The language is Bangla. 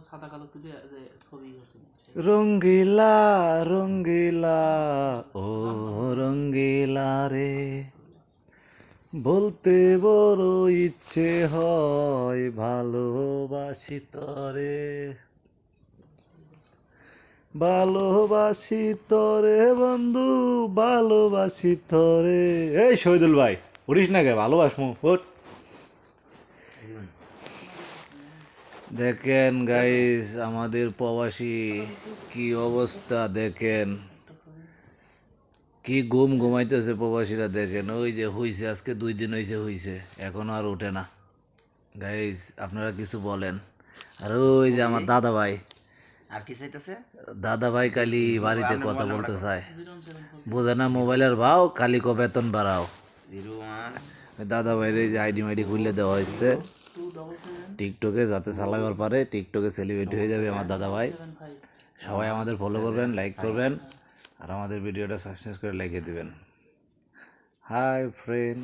সাদা কালো তুলে যে ছবি করছে রঙ্গিলা রঙ্গিলা ও রঙ্গিলা রে বলতে বড় ইচ্ছে হয় ভালোবাসি তরে ভালোবাসি তরে বন্ধু ভালোবাসি তরে। এই শহীদুল ভাই উঠিস না কে ভালোবাসমু ওঠ। দেখেন গাইস আমাদের প্রবাসী কি অবস্থা, দেখেন কি ঘুম ঘুমাইতেছে প্রবাসীরা, দেখেন ওই যে হইছে আজকে 2 দিন হইছে এখনো আর ওঠে না। গাইস আপনারা কিছু বলেন। আর ওই যে আমার দাদা ভাই, আর কি চাইতেছে দাদা ভাই খালি বাড়িতে কথা বলতে চায়, বোঝে না মোবাইলের ভাও, খালি কো বেতন বাড়াও। 01 দাদা ভাইয়ের এই যে আইডি মাইডি খুলে দেওয়া হয়েছে টিকটকে, যাতে চালাবার পারে, টিকটকে সেলিব্রিটি হয়ে যাবে আমার দাদা ভাই। সবাই আমাদের ফলো করবেন, লাইক করবেন, আর আমাদের ভিডিওটা সাবস্ক্রাইব করে লাইক দিবেন। Hi friend.